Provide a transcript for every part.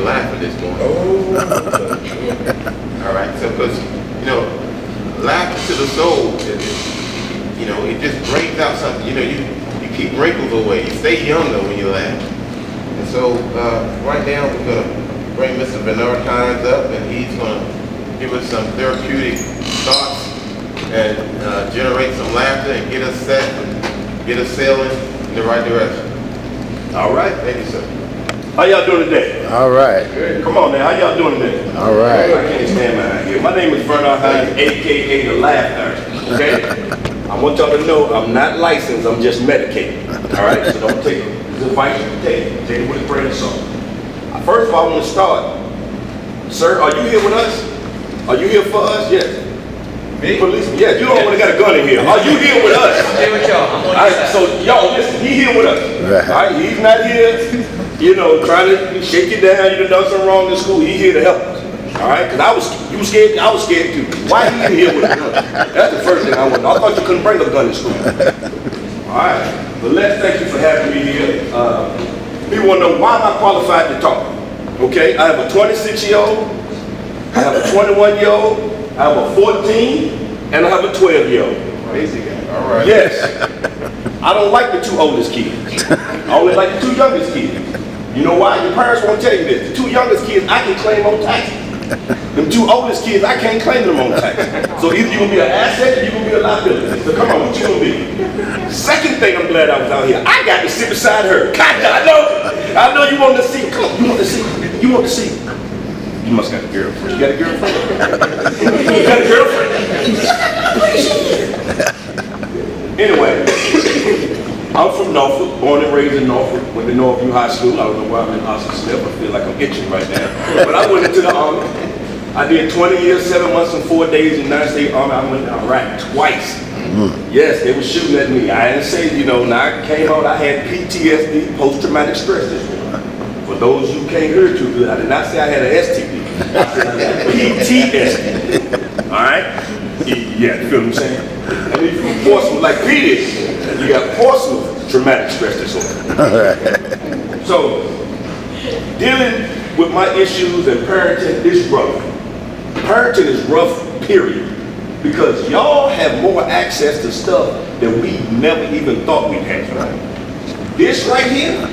laughing this morning. Oh. All right, so because, laughter to the soul, it just brings out something. You keep wrinkles away. You stay younger when you laugh. And so right now we're going to bring Mr. Vernard Hines up, and he's going to give us some therapeutic thoughts and generate some laughter and get us set and get us sailing in the right direction. All right. Thank you, sir. How y'all doing today? All right. Good. Come on now, how y'all doing today? All right. I can't stand behind here. My name is Vernard Hines, a.k.a. the Laugh Nurse, okay? I want y'all to know I'm not licensed, I'm just medicated, all right? So don't take this advice you take it with a grain of salt. First of all, I want to start. Sir, are you here with us? Are you here for us? Yes. Me? Policeman, yes, you don't want to got a gun in here. Are you here with us? I'm here with y'all. I'm on All right, so y'all, listen, he here with us. Right. All right, he's not here, trying to shake you down. You done something wrong in school. He here to help us. All right, because you was scared. I was scared too. Why he here with us? That's the first thing I want. I thought you couldn't bring a gun in school. All right, but let's thank you for having me here. People want to know why am I qualified to talk? Okay, I have a 26-year-old, I have a 21-year-old, I have a 14, and I have a 12-year-old. Crazy guy. All right. Yes. I don't like the two oldest kids. I only like the two youngest kids. You know why? Your parents won't tell you this. The two youngest kids, I can claim on taxes. The two oldest kids, I can't claim them on taxes. So either you're going to be an asset or you're going to be a liability. So come on, what you going to be? Second thing, I'm glad I was out here. I got to sit beside her. Gotcha, I know you want to see. Come on, you want to see. You want to see. You must got a girlfriend. You got a girlfriend? You got a girlfriend? Anyway, I'm from Norfolk, born and raised in Norfolk. Went to Northview High School. I don't know why I'm in Austin Smith. I feel like I'm itching right now. But I went into the Army. I did 20 years, 7 months, and 4 days in the United States Army. I went to Iraq twice. Yes, they were shooting at me. I didn't say, when I came out, I had PTSD, post-traumatic stress disorder. For those who can't hear too good, I did not say I had an STD. I said I had PTSD. All right? Yeah, you feel what I'm saying? And if you Portsmouth like Peter, you got Portsmouth traumatic stress disorder. So, dealing with my issues and parenting is rough. Parenting is rough, period. Because y'all have more access to stuff that we never even thought we'd have. This right here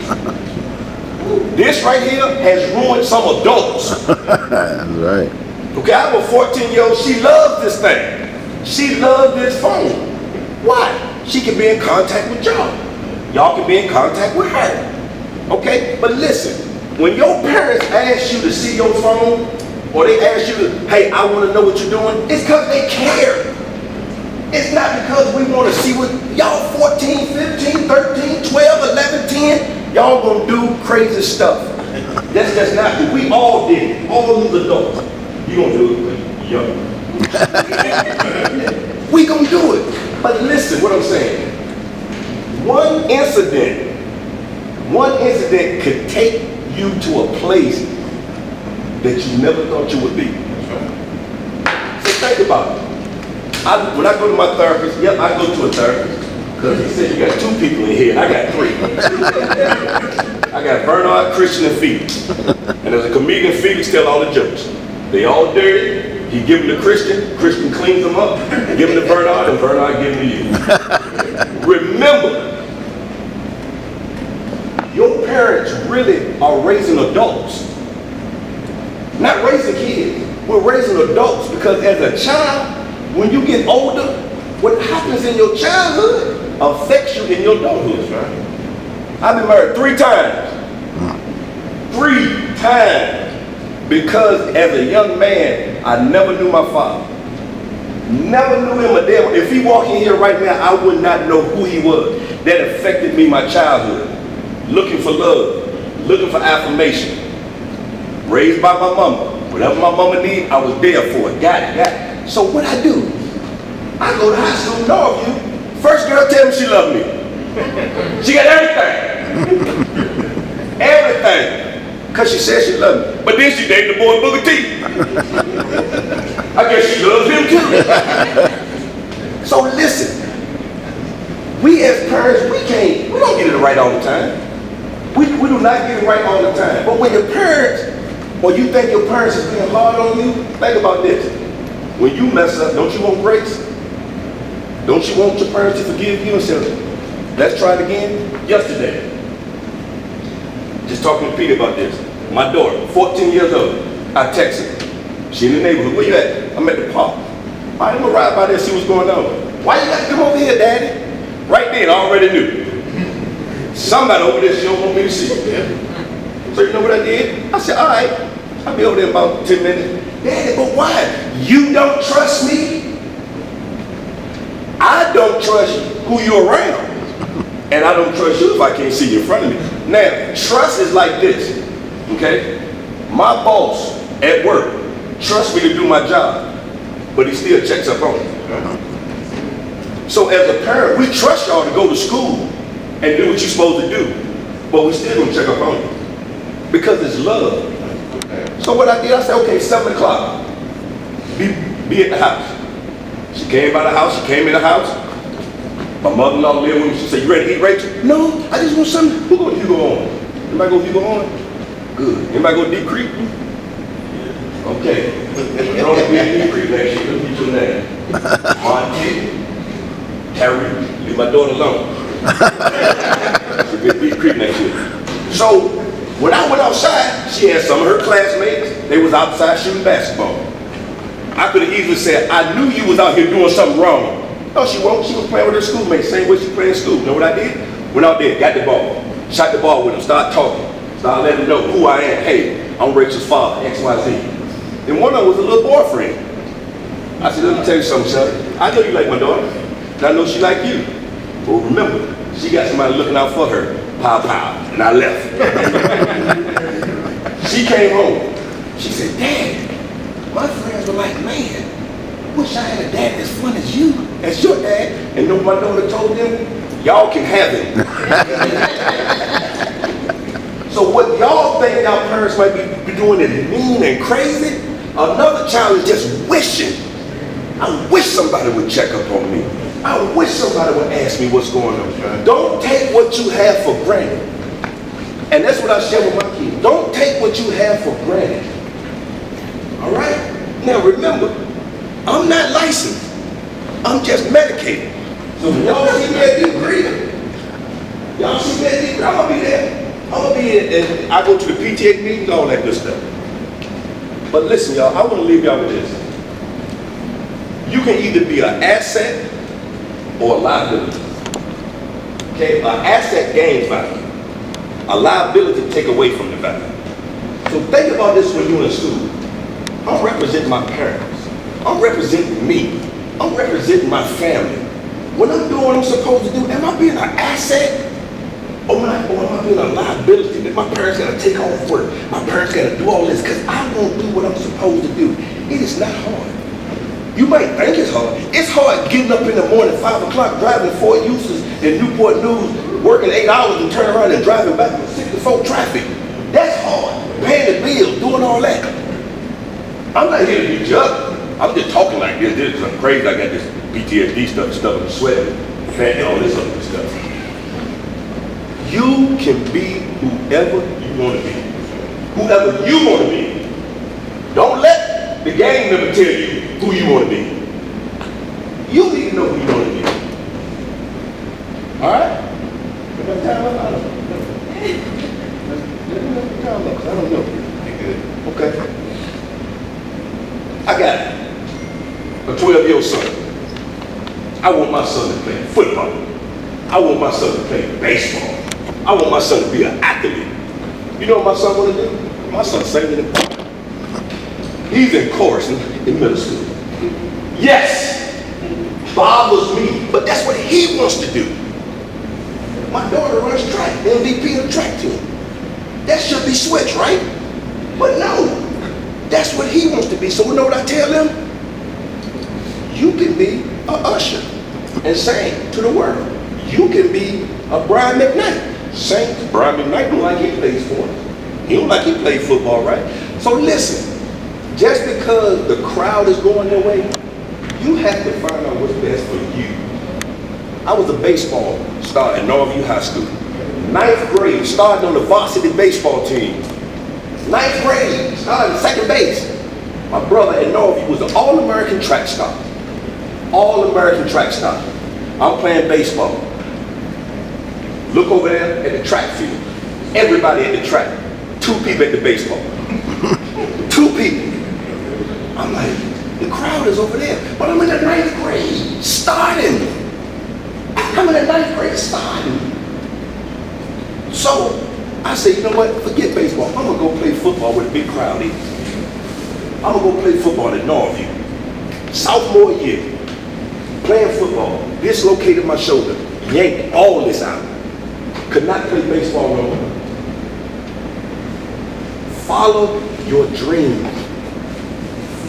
has ruined some adults. That's right. Okay, I have a 14-year-old, she loves this thing. She loves this phone. Why? She can be in contact with y'all. Y'all can be in contact with her. Okay, but listen, when your parents ask you to see your phone, or they ask you to, hey, I want to know what you're doing, it's because they care. It's not because we want to see what y'all 14, 15, 13, 12, 11, 10, y'all gonna do crazy stuff. That's just not what we all did, all these adults. You gonna do it, young. We gonna do it. But listen what I'm saying. One incident could take you to a place that you never thought you would be. So think about it. When I go to my therapist, I go to a therapist, because he said you got 2 people in here, and I got 3. I got Vernard, Christian, and Felix. And as a comedian, Felix tell all the jokes. They all dirty. He give them to Christian, Christian cleans them up, give them to Vernard, and Vernard give them to you. Remember, your parents really are raising adults. Not raising kids, we're raising adults, because as a child, when you get older, what happens in your childhood affects you in your adulthood. Right? I've been married 3 times. 3 times. Because as a young man, I never knew my father. Never knew him a day. If he walked in here right now, I would not know who he was. That affected me my childhood. Looking for love, looking for affirmation. Raised by my mama. Whatever my mama needed, I was there for it. Got it. So what I do? I go to high school in Northview. First girl tell me she loved me. She got everything. Everything. Because she said she loved me. But then she dated the boy Booker T. I guess she loves him too. So listen. We as parents, we don't get it right all the time. We do not get it right all the time. But when your parents Or you think your parents is being hard on you? Think about this. When you mess up, don't you want grace? Don't you want your parents to forgive you and say, let's try it again? Yesterday, just talking to Peter about this. My daughter, 14 years old, I texted her. She in the neighborhood. Where you at? I'm at the park. All right, I'm gonna ride by there and see what's going on. Why you gotta come over here, Daddy? Right then, I already knew. Somebody over there she don't want me to see. So you know what I did? I said, all right, I'll be over there in about 10 minutes. Daddy, but why? You don't trust me? I don't trust who you're around. And I don't trust you if I can't see you in front of me. Now, trust is like this, okay? My boss at work trusts me to do my job, but he still checks up on me. So as a parent, we trust y'all to go to school and do what you're supposed to do, but we still gonna check up on you because it's love. So what I did, I said, okay, 7 o'clock, be at the house. She came by the house, she came in the house. My mother-in-law lived with me. She said, you ready to eat, Rachel? No, I just want something. Who go to Hugo on? Anybody go to Hugo on? Good. Anybody go to Deep Creek? Okay. You're only be at Deep Creek next year. Let me get your name. Monty, Terry, leave my daughter alone. She'll be at Deep Creek next year. So, when I went outside, she had some of her classmates. They was outside shooting basketball. I could have easily said, I knew you was out here doing something wrong. No, she won't. She was playing with her schoolmates, same way she played in school. You know what I did? Went out there, got the ball, shot the ball with them, started talking, started letting them know who I am. Hey, I'm Rachel's father, XYZ. And one of them was a little boyfriend. I said, let me tell you something, son. I know you like my daughter, and I know she like you. But remember, she got somebody looking out for her. Pow, pow. And I left. She came home. She said, Dad, my friends were like, man, wish I had a dad as fun as you, as your dad. And know what my daughter told them? Y'all can have him. So what y'all think y'all parents might be doing is mean and crazy. Another child is just wishing. I wish somebody would check up on me. I wish somebody would ask me what's going on. Don't take what you have for granted. And that's what I share with my kids. Don't take what you have for granted. All right? Now remember, I'm not licensed. I'm just medicated. So when y'all see me at Deep Creek, y'all see me at Deep Creek, I'm gonna be there. I'm gonna be there, and I go to the PTA meetings, all that good stuff. But listen, y'all, I want to leave y'all with this. You can either be an asset or a liability. Okay, an asset gains value. A liability take away from the value. So think about this when you're in school. I'm representing my parents. I'm representing me. I'm representing my family. When I'm doing what I'm supposed to do, am I being an asset? Or am I being a liability that my parents gotta take off work? My parents gotta do all this because I won't do what I'm supposed to do. It is not hard. You might think it's hard. It's hard getting up in the morning, 5 o'clock, driving Fort Eustis and Newport News, working 8 hours and turning around and driving back with 64 traffic. That's hard. Paying the bills, doing all that. I'm not here to beat you up. I'm just talking like this. This is something crazy. I got this PTSD stuff in the sweat, fat, and all this other stuff. You can be whoever you want to be. Whoever you want to be. Don't let the gang member tell you who you want to be. You need to know who you want to be. All right? I don't know. Okay. I got a 12-year-old son. I want my son to play football. I want my son to play baseball. I want my son to be an athlete. You know what my son want to do? My son's singing in the choir. He's in chorus in middle school. Yes, bothers me, but that's what he wants to do. My daughter runs track, MVP in the track team. That should be switched, right? But no, that's what he wants to be. So you know what I tell him? You can be a usher and sing to the world. You can be a Brian McKnight. Sing. Brian McKnight don't like he plays sports. He don't like he plays football, right? So listen, just because the crowd is going their way, you have to find out what's best for you. I was a baseball star at Northview High School. 9th grade, started on the varsity baseball team. ninth grade, started second base. My brother at Northview was an All-American track star. All-American track star. I'm playing baseball. Look over there at the track field. Everybody at the track. 2 people at the baseball. 2 people. I'm like, the crowd is over there, but I'm in the ninth grade, starting. I'm in the ninth grade, starting. So I said, you know what? Forget baseball. I'm gonna go play football with a big crowd here. I'm gonna go play football at Northview. Sophomore year, playing football, dislocated my shoulder, yanked all this out. Could not play baseball no more. Follow your dreams.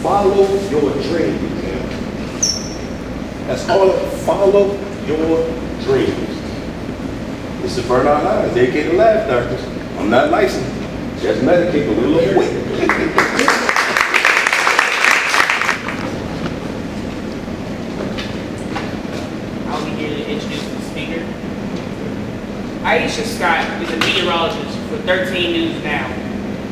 Follow your dreams. That's all. Follow your dreams. This is Vernard Hines, dedicated laugh therapist. I'm not licensed, just medicated with a little weight. I'll be here to introduce the speaker. Iisha Scott is a meteorologist for 13 News Now.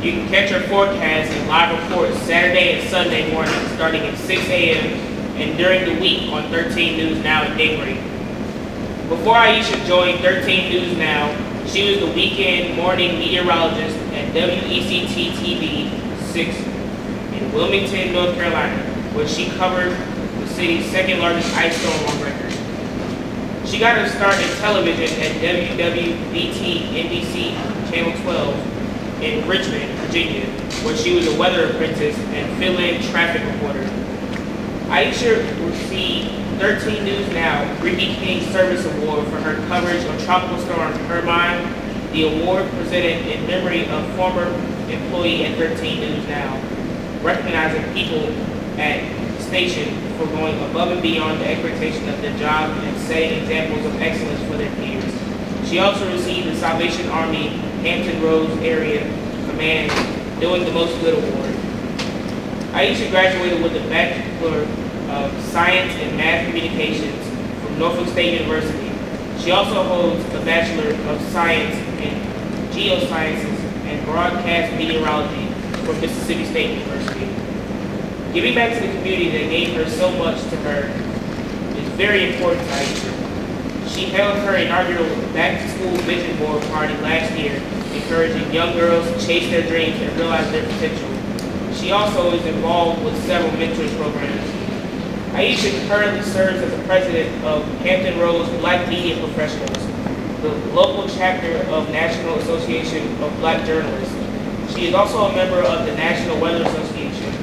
You can catch her forecast and live reports Saturday and Sunday mornings starting at 6 a.m. and during the week on 13 News Now at daybreak. Before Iisha joined 13 News Now, she was the weekend morning meteorologist at WECT-TV 6 in Wilmington, North Carolina, where she covered the city's second largest ice storm on record. She got her start in television at WWBT-NBC Channel 12 in Richmond, Virginia, where she was a weather apprentice and fill-in traffic reporter. Iisha received 13 News Now Ricky King Service Award for her coverage of Tropical Storm Hermine. The award presented in memory of former employee at 13 News Now, recognizing people at the station for going above and beyond the expectation of their job and setting examples of excellence for their peers. She also received the Salvation Army Hampton Roads Area Command Doing the Most Good Award. Iisha graduated with a Bachelor of Science in Mass Communications from Norfolk State University. She also holds a Bachelor of Science in Geosciences and Broadcast Meteorology from Mississippi State University. Giving back to the community that gave her so much to her is very important to Iisha. She held her inaugural Back to School Vision Board party last year, encouraging young girls to chase their dreams and realize their potential. She also is involved with several mentors programs. Iisha currently serves as the president of Hampton Roads Black Media Professionals, the local chapter of National Association of Black Journalists. She is also a member of the National Weather Association,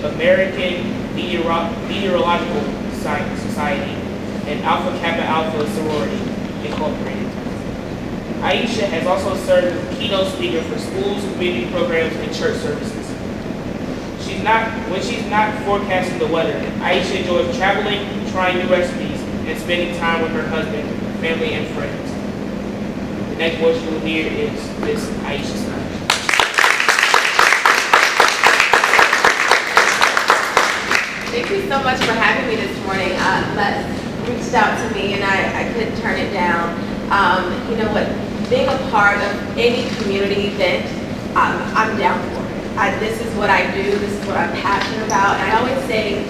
American Meteorological Society, and Alpha Kappa Alpha Sorority, Incorporated. Iisha has also served as a keynote speaker for schools, community programs, and church services. When she's not forecasting the weather, Iisha enjoys traveling, trying new recipes, and spending time with her husband, family, and friends. The next voice you will hear is Miss Iisha Scott. Thank you so much for having me this morning. Les reached out to me and I couldn't turn it down. You know what, being a part of any community event, I'm down for it. This is what I do, this is what I'm passionate about. And I always say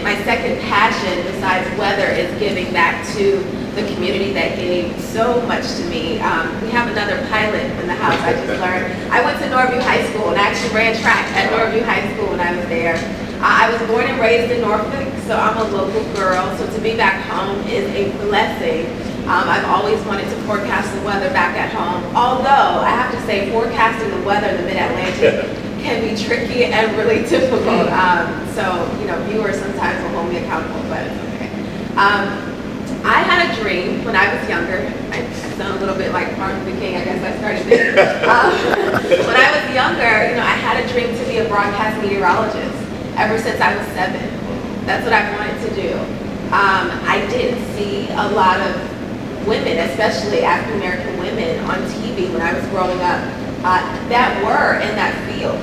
my second passion besides weather is giving back to the community that gave so much to me. We have another pilot in the house, I just learned. I went to Northview High School and actually ran track at Northview High School when I was there. I was born and raised in Norfolk, so I'm a local girl. So to be back home is a blessing. I've always wanted to forecast the weather back at home. Although I have to say, forecasting the weather in the Mid-Atlantic can be tricky and really difficult. So you know, viewers sometimes will hold me accountable, but it's okay. I had a dream when I was younger. I sound a little bit like Martin Luther King. I guess I started there. When I was younger, you know, I had a dream to be a broadcast meteorologist. Ever since I was 7, that's what I wanted to do. I didn't see a lot of women, especially African American women, on TV when I was growing up that were in that field.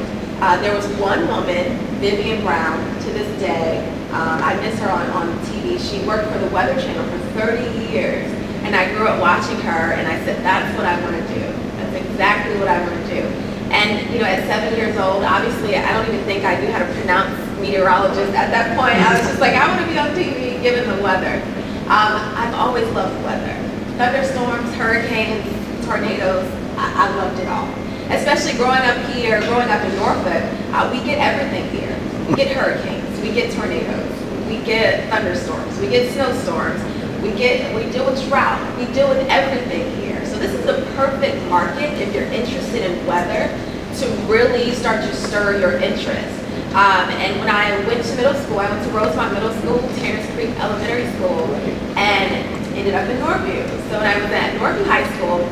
There was one woman, Vivian Brown, to this day. I miss her on TV. She worked for the Weather Channel for 30 years, and I grew up watching her, and I said, that's what I want to do. That's exactly what I want to do. And, at 7 years old, obviously, I don't even think I knew how to pronounce meteorologist at that point. I was just like, I want to be on TV given the weather. I've always loved weather. Thunderstorms, hurricanes, tornadoes, I loved it all. Especially growing up here, growing up in Norfolk, we get everything here. We get hurricanes, we get tornadoes, we get thunderstorms, we get snowstorms, we deal with drought, we deal with everything here. So this is the perfect market if you're interested in weather to really start to stir your interest. And when I went to middle school, I went to Rosemont Middle School, Terrace Creek Elementary School, and ended up in Norview. So when I was at Norview High School,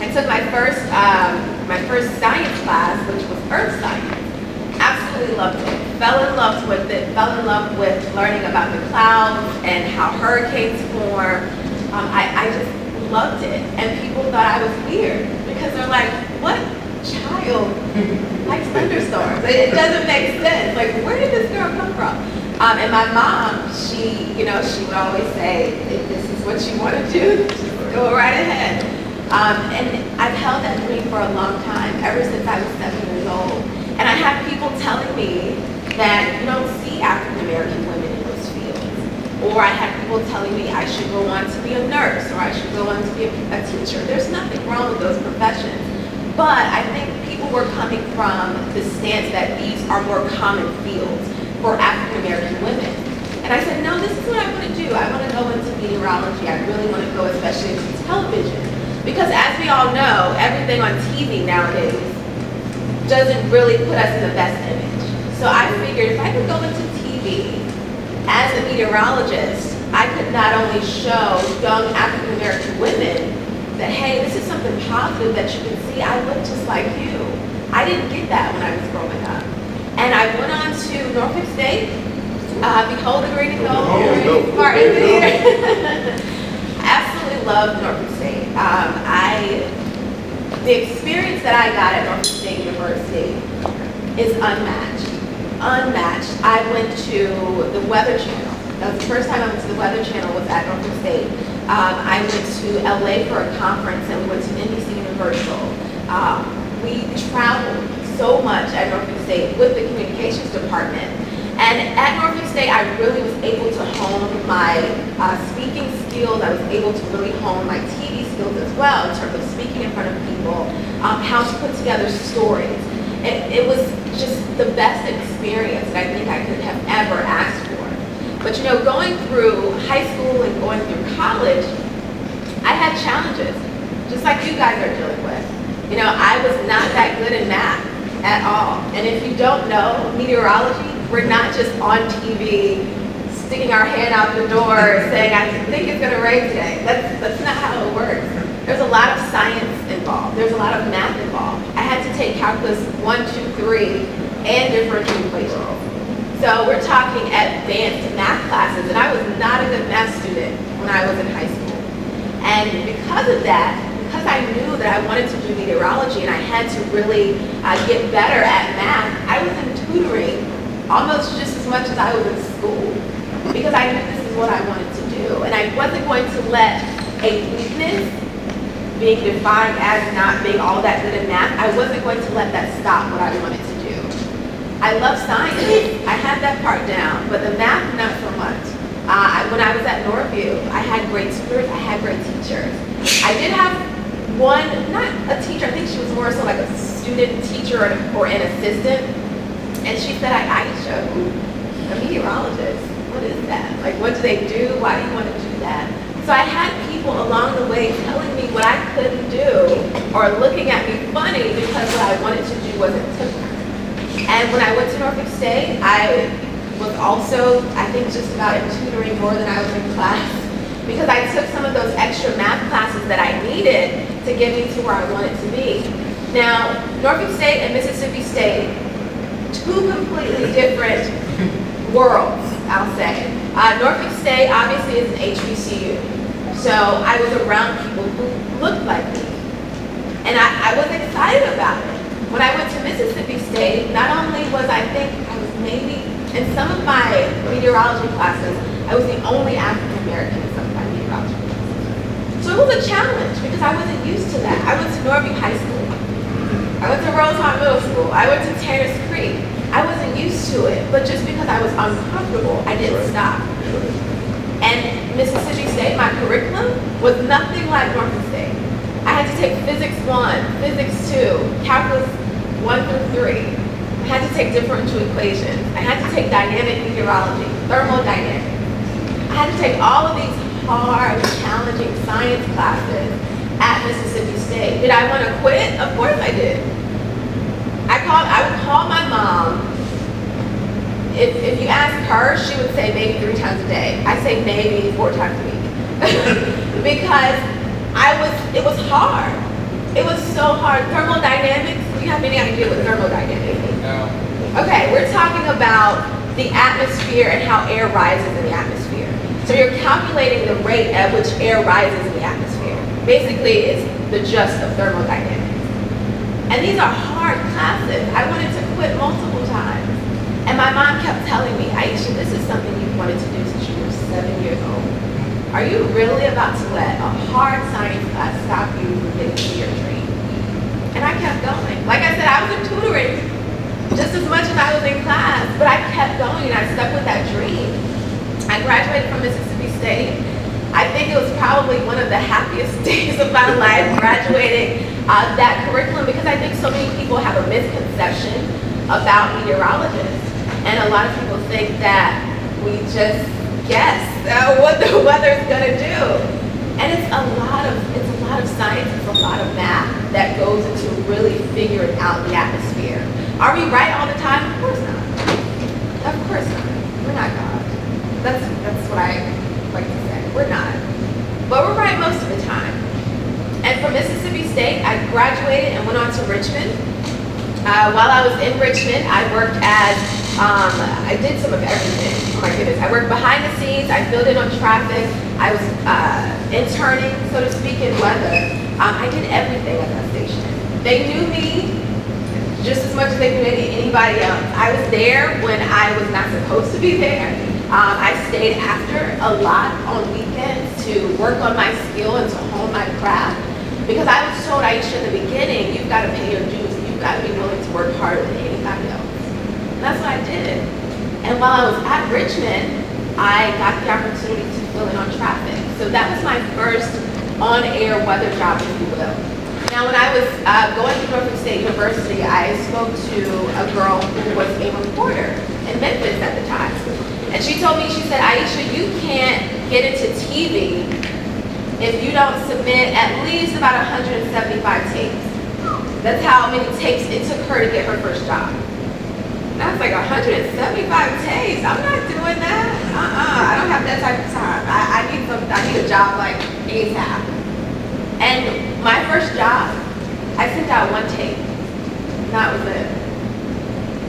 I took my first science class, which was earth science. Absolutely loved it. Fell in love with it. Fell in love with learning about the clouds and how hurricanes form. I just loved it. And people thought I was weird because they're like, what child likes thunderstorms? It doesn't make sense. Like, where did this girl come from? And my mom, she would always say, if this is what you want to do, just go right ahead. And I've held that dream for a long time, ever since I was 7 years old. And I have people telling me that you don't see African American women in those fields. Or I have people telling me I should go on to be a nurse, or I should go on to be a teacher. There's nothing wrong with those professions. But I think people were coming from the stance that these are more common fields for African American women. And I said, no, this is what I want to do. I want to go into meteorology. I really want to go especially into television. Because as we all know, everything on TV nowadays doesn't really put us in the best image. So I figured if I could go into TV as a meteorologist, I could not only show young African American women that, hey, this is something positive that you can see. I look just like you. I didn't get that when I was growing up. And I went on to Norfolk State, behold the green and gold, Martin Theater. Absolutely loved Norfolk State. The experience that I got at Norfolk State University is unmatched. Unmatched. I went to the Weather Channel. That was the first time I went to the Weather Channel was at Norfolk State. I went to LA for a conference and we went to NBC Universal. We traveled so much at Norfolk State with the communications department. And at Norfolk State, I really was able to hone my speaking skills. I was able to really hone my TV skills as well in terms of speaking in front of people, how to put together stories. It was just the best experience that I think I could have ever asked for. But going through high school and going through college, I had challenges, just like you guys are dealing with. I was not that good in math at all. And if you don't know, meteorology, we're not just on TV sticking our hand out the door saying, I think it's going to rain today. That's not how it works. There's a lot of science involved. There's a lot of math involved. I had to take calculus 1, 2, 3 and differential equations. So we're talking advanced math classes, and I was not a good math student when I was in high school. And because of that, because I knew that I wanted to do meteorology and I had to really get better at math, I was in tutoring almost just as much as I was in school because I knew this is what I wanted to do. And I wasn't going to let a weakness being defined as not being all that good at math, I wasn't going to let that stop what I wanted to do. I love science. I had that part down, but the math, not so much. When I was at Norview, I had great tutors, I had great teachers. I did have one, not a teacher, I think she was more so like a student teacher or an assistant. And she said, Iisha, a meteorologist, what is that? Like, what do they do? Why do you want to do that? So I had people along the way telling me what I couldn't do or looking at me funny because what I wanted to do wasn't typical. And when I went to Norfolk State, I was also, I think, just about in tutoring more than I was in class because I took some of those extra math classes that I needed to get me to where I wanted to be. Now, Norfolk State and Mississippi State, two completely different worlds, I'll say. Norfolk State obviously is an HBCU, so I was around people who looked like me, and I was excited about it. When I went to Mississippi State, not only was I was maybe, in some of my meteorology classes, I was the only African American in some of my meteorology classes. So it was a challenge because I wasn't used to that. I went to Norview High School. I went to Rosehart Middle School. I went to Tanners Creek. I wasn't used to it, but just because I was uncomfortable, I didn't stop. And Mississippi State, my curriculum was nothing like Norfolk State. I had to take Physics 1, Physics 2, Calculus 1 through 3. I had to take differential equations. I had to take dynamic meteorology, thermodynamics. I had to take all of these hard, challenging science classes at Mississippi State. Did I want to quit? Of course I did. I would call my mom. If you ask her, she would say maybe 3 times a day. I say maybe 4 times a week. Because it was hard. It was so hard. Thermodynamics, do you have any idea what thermodynamics is? No. Okay, we're talking about the atmosphere and how air rises in the atmosphere. So you're calculating the rate at which air rises in the atmosphere. Basically, it's the just of thermodynamics. And these are hard classes. I wanted to quit multiple times. And my mom kept telling me, Iisha, this is something you wanted to do since you were 7 years old. Are you really about to let a hard science class stop you from getting to your dream? And I kept going. Like I said, I was in tutoring just as much as I was in class, but I kept going and I stuck with that dream. I graduated from Mississippi State. I think it was probably one of the happiest days of my life graduating that curriculum, because I think so many people have a misconception about meteorologists. And a lot of people think that we just guess what the weather's gonna do. And it's a lot of science, it's a lot of math that goes into really figuring out the atmosphere. Are we right all the time? Of course not. Of course not. We're not God. That's what I like to say. We're not. But we're right most of the time. And from Mississippi State, I graduated and went on to Richmond. While I was in Richmond, I worked as, I did some of everything. Oh my goodness. I worked behind the scenes. I filled in on traffic. I was interning, so to speak, in weather. I did everything at that station. They knew me just as much as they knew anybody else. I was there when I was not supposed to be there. I stayed after a lot on weekends to work on my skill and to hone my craft. Because I was told, Iisha, in the beginning, you've got to pay your dues. You've got to be willing to work harder than anybody else. And that's what I did. And while I was at Richmond, I got the opportunity to fill in on traffic. So that was my first on-air weather job, if you will. Now, when I was going to Norfolk State University, I spoke to a girl who was a reporter in Memphis at the time. And she told me, she said, Iisha, you can't get into TV if you don't submit at least about 175 tapes. That's how many tapes it took her to get her first job. And I was like, 175 tapes? I'm not doing that. I don't have that type of time. I need a job like ASAP. And my first job, I sent out 1 tape. And that was it.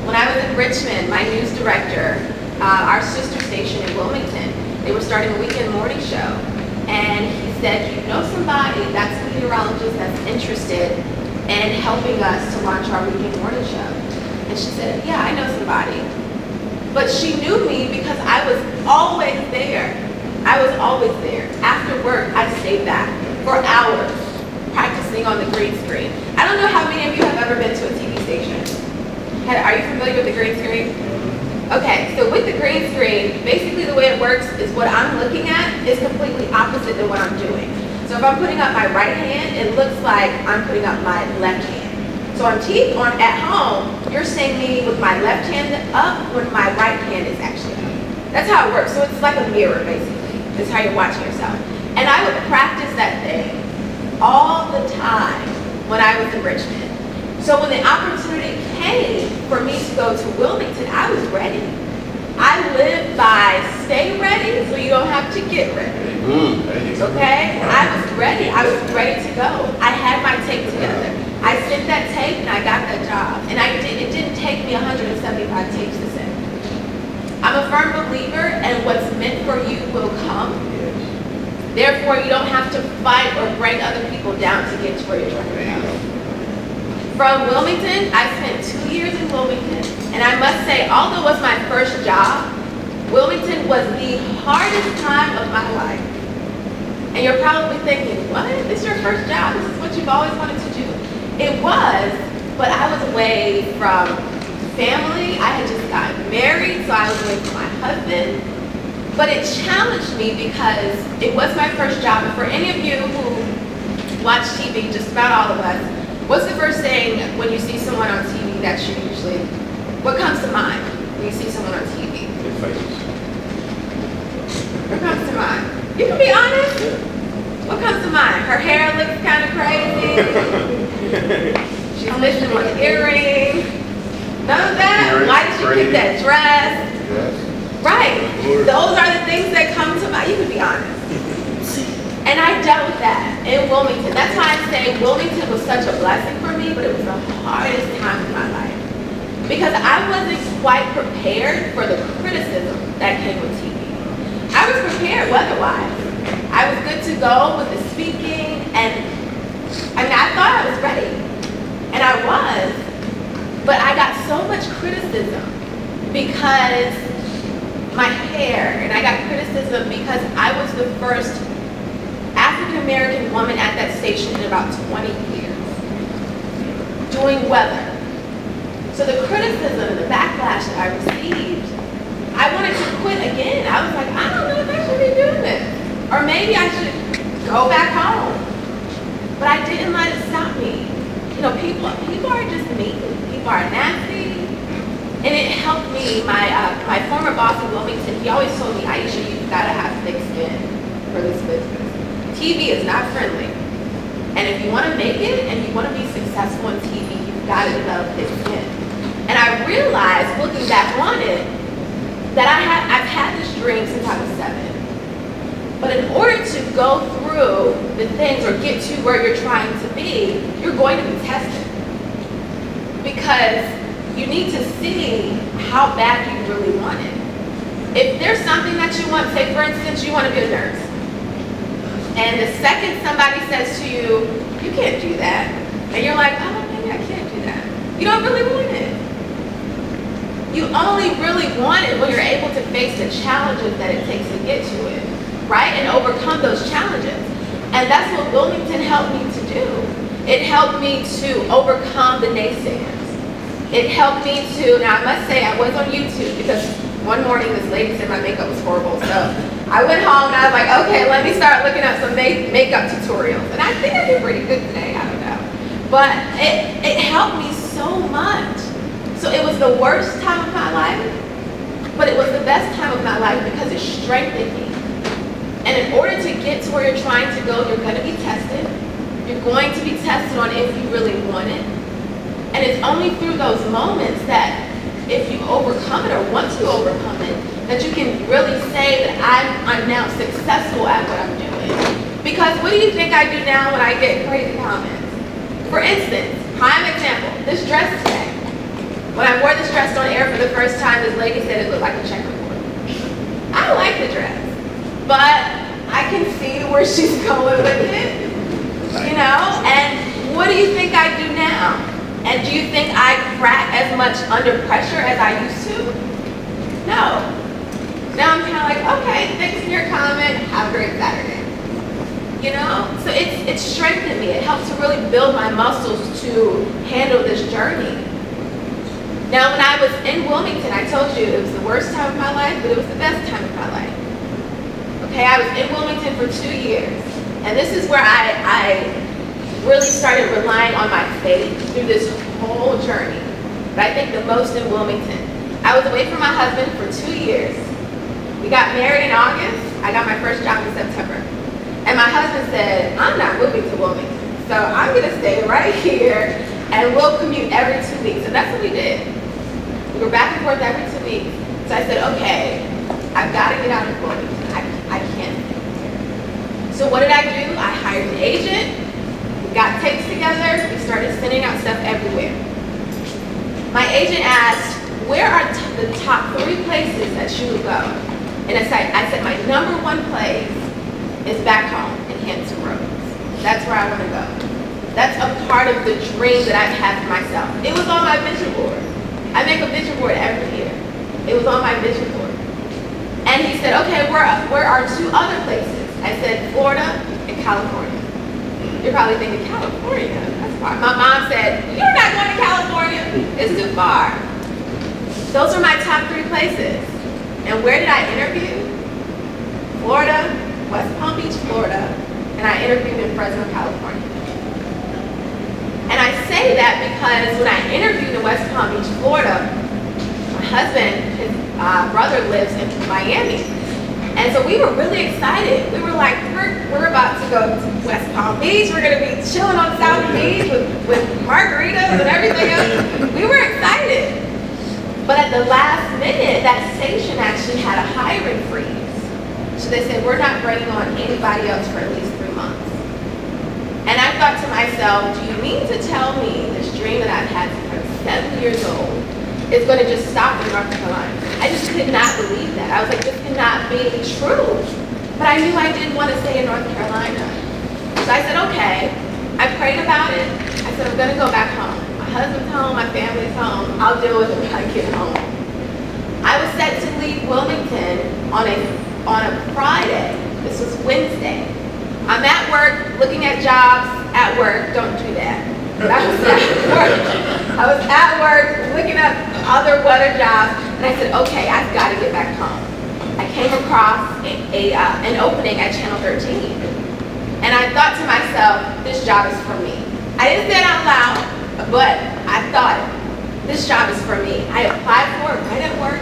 When I was in Richmond, my news director, our sister station in Wilmington, they were starting a weekend morning show. And he said, you know somebody that's a meteorologist that's interested in helping us to launch our weekend morning show? And she said, yeah, I know somebody. But she knew me because I was always there. I was always there. After work, I stayed back for hours practicing on the green screen. I don't know how many of you have ever been to a TV station. Are you familiar with the green screen? Okay, so with the green screen, basically the way it works is what I'm looking at is completely opposite than what I'm doing. So if I'm putting up my right hand, it looks like I'm putting up my left hand. So at home, you're seeing me with my left hand up when my right hand is actually up. That's how it works. So it's like a mirror, basically. That's how you're watching yourself. And I would practice that thing all the time when I was in Richmond. So when the opportunity came for me to go to Wilmington, I was ready. I live by stay ready so you don't have to get ready. Okay? I was ready. I was ready to go. I had my tape together. I sent that tape and I got that job. And it didn't take me 175 tapes to send. I'm a firm believer in what's meant for you will come. Therefore, you don't have to fight or bring other people down to get to where you're trying to go. From Wilmington, I spent 2 years in Wilmington. And I must say, although it was my first job, Wilmington was the hardest time of my life. And you're probably thinking, what? This is your first job? This is what you've always wanted to do? It was, but I was away from family. I had just gotten married, so I was away from my husband. But it challenged me because it was my first job. And for any of you who watch TV, just about all of us, what's the first thing when you see someone on TV that you usually, what comes to mind when you see someone on TV? Their faces. What comes to mind? You can be honest. What comes to mind? Her hair looks kind of crazy. She's missing one earring. None of that? Earrings, Why did you pick that dress? Yes. Right. Those are the things that come to mind. You can be honest. And I dealt with that in Wilmington. That's why I say Wilmington was such a blessing for me, but it was the hardest time in my life. Because I wasn't quite prepared for the criticism that came with TV. I was prepared weather-wise. I was good to go with the speaking, and I mean, I thought I was ready. And I was. But I got so much criticism because my hair, and I got criticism because I was the first African-American woman at that station in about 20 years doing weather. So the criticism and the backlash that I received, I wanted to quit again. I was like, I don't know if I should be doing this. Or maybe I should go back home. But I didn't let it stop me. You know, people are just mean. People are nasty. And it helped me. My former boss in Wilmington, he always told me, Iisha, you've got to have thick skin for this business. TV is not friendly. And if you want to make it and you want to be successful in TV, you've got to develop thick skin. And I realized, looking back on it, that I've had this dream since I was 7. But in order to go through the things or get to where you're trying to be, you're going to be tested. Because you need to see how bad you really want it. If there's something that you want, say for instance, you want to be a nurse. And the second somebody says to you, you can't do that. And you're like, oh, maybe I can't do that. You don't really want it. You only really want it when you're able to face the challenges that it takes to get to it, right? And overcome those challenges. And that's what Wilmington helped me to do. It helped me to overcome the naysayers. It helped me to, now I must say I was on YouTube because one morning this lady said my makeup was horrible. So I went home and I was like, okay, let me start looking up some makeup tutorials. And I think I did pretty good today, I don't know. But it helped me so much. So it was the worst time of my life, but it was the best time of my life because it strengthened me. And in order to get to where you're trying to go, you're going to be tested. You're going to be tested on if you really want it. And it's only through those moments that if you overcome it or want to overcome it, that you can really say that I'm now successful at what I'm doing. Because what do you think I do now when I get crazy comments? For instance, prime example, this dress today. When I wore this dress on air for the first time, this lady said it looked like a checkerboard. I like the dress, but I can see where she's going with it, you know? And what do you think I do now? And do you think I crack as much under pressure as I used to? No. Now I'm kind of like, okay, thanks for your comment. Have a great Saturday. You know? So it's strengthened me. It helped to really build my muscles to handle this journey. Now, when I was in Wilmington, I told you it was the worst time of my life, but it was the best time of my life. Okay, I was in Wilmington for 2 years. And this is where I really started relying on my faith through this whole journey. But I think the most in Wilmington. I was away from my husband for 2 years. We got married in August. I got my first job in September. And my husband said, I'm not moving to Wilmington. So I'm going to stay right here and we'll commute every 2 weeks. And that's what we did. We were back and forth every 2 weeks. So I said, okay, I've got to get out of Wilmington. I can't. So what did I do? I hired an agent. We got tapes together. We started sending out stuff everywhere. My agent asked, where are the top 3 places that you would go? And I said, my number 1 place is back home in Hampton Roads. That's where I want to go. That's a part of the dream that I've had for myself. It was on my vision board. I make a vision board every year. It was on my vision board. And he said, okay, where are 2 other places? I said, Florida and California. You're probably thinking, California? That's My mom said, you're not going to California. It's too far. Those are my top 3 places. And where did I interview? Florida, West Palm Beach, Florida, and I interviewed in Fresno, California. And I say that because when I interviewed in West Palm Beach, Florida, my husband, his brother lives in Miami. And so we were really excited. We were like, we're about to go to West Palm Beach. We're going to be chilling on South Beach with margaritas and everything else. We were excited. But at the last minute, that station actually had a hiring freeze. So they said, we're not bringing on anybody else for at least 3 months. And I thought to myself, do you mean to tell me this dream that I've had since I was 7 years old is going to just stop in North Carolina? I just could not believe that. I was like, this cannot be true. But I knew I didn't want to stay in North Carolina. So I said, okay. I prayed about it. I said, I'm going to go back home. My husband's home, my family's home. I'll deal with it when I get home. I was set to leave Wilmington on a Friday. This was Wednesday. I'm at work, looking at jobs at work. Don't do that. I was at work. I was at work, looking at other jobs, and I said, okay, I've got to get back home. I came across an opening at Channel 13, and I thought to myself, this job is for me. I didn't say it out loud, but I thought, this job is for me. I applied for it right at work.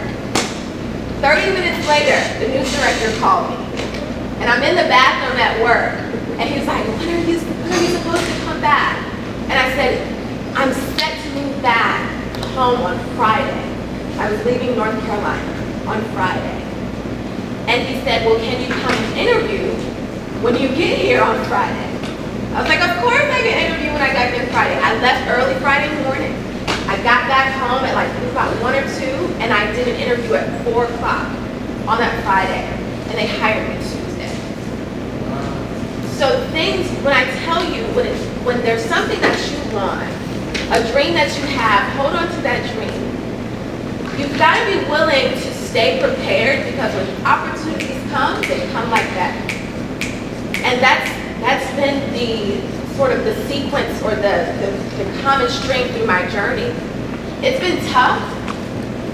30 minutes later, the news director called me. And I'm in the bathroom at work. And he's like, when are you supposed to come back? And I said, I'm set to move back home on Friday. I was leaving North Carolina on Friday. And he said, well, can you come and interview when you get here on Friday? I was like, of course I can interview when I got there Friday. I left early Friday morning. I got back home at like about 1 or 2, and I did an interview at 4 o'clock on that Friday, and they hired me Tuesday. So things, when I tell you, when there's something that you want, a dream that you have, hold on to that dream. You've got to be willing to stay prepared, because when opportunities come, they come like that. And that's been the sort of the sequence or the common string through my journey. It's been tough.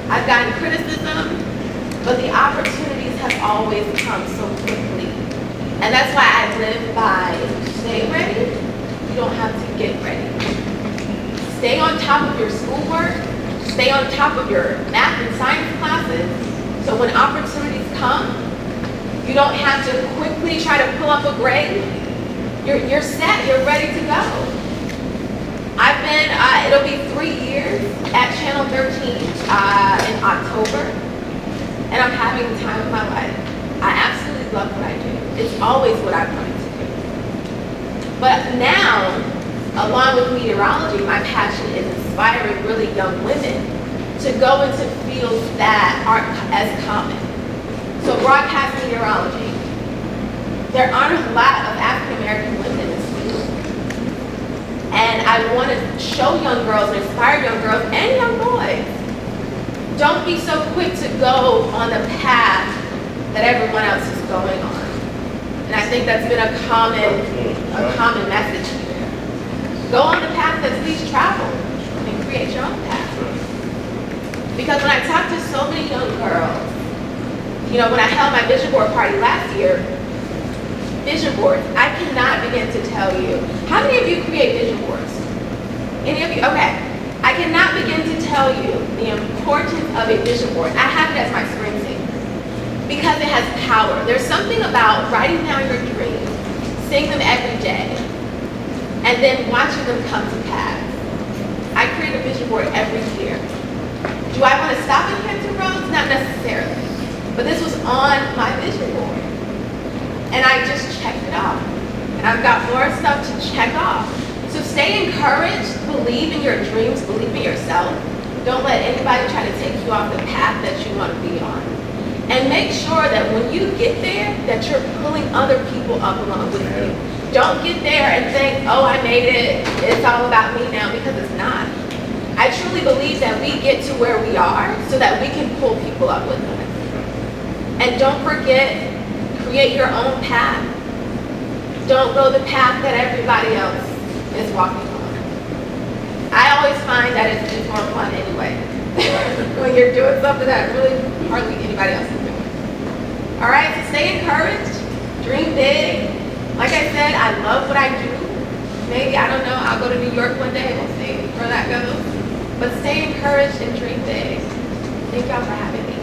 I've gotten criticism, but the opportunities have always come so quickly. And that's why I live by stay ready. You don't have to get ready. Stay on top of your schoolwork. Stay on top of your math and science classes. So when opportunities come, you don't have to quickly try to pull up a grade. You're set, you're ready to go. I've been, it'll be 3 years at Channel 13 in October, and I'm having the time of my life. I absolutely love what I do. It's always what I wanted to do. But now, along with meteorology, my passion is inspiring really young women to go into fields that aren't as common. So broadcast meteorology. There aren't a lot of African-American women in this field. And I want to show young girls and inspire young girls and young boys. Don't be so quick to go on the path that everyone else is going on. And I think that's been a common message here. Go on the path that's least traveled and create your own path. Because when I talk to so many young girls, you know, when I held my vision board party last year, vision boards, I cannot begin to tell you. How many of you create vision boards? Any of you? Okay. I cannot begin to tell you the importance of a vision board. I have it as my screensaver because it has power. There's something about writing down your dreams, seeing them every day, and then watching them come to pass. I create a vision board every year. Do I want to stop in Hampton Roads? Not necessarily. But this was on my vision board. And I just checked it off. And I've got more stuff to check off. So stay encouraged, believe in your dreams, believe in yourself. Don't let anybody try to take you off the path that you want to be on. And make sure that when you get there, that you're pulling other people up along with you. Don't get there and think, oh, I made it, it's all about me now, because it's not. I truly believe that we get to where we are so that we can pull people up with us. And don't forget, create your own path. Don't go the path that everybody else is walking on. I always find that it's more fun anyway. When you're doing something that really hardly anybody else is doing. All right, so stay encouraged, dream big. Like I said, I love what I do. Maybe, I don't know, I'll go to New York one day, we'll see where that goes. But stay encouraged and dream big. Thank y'all for having me.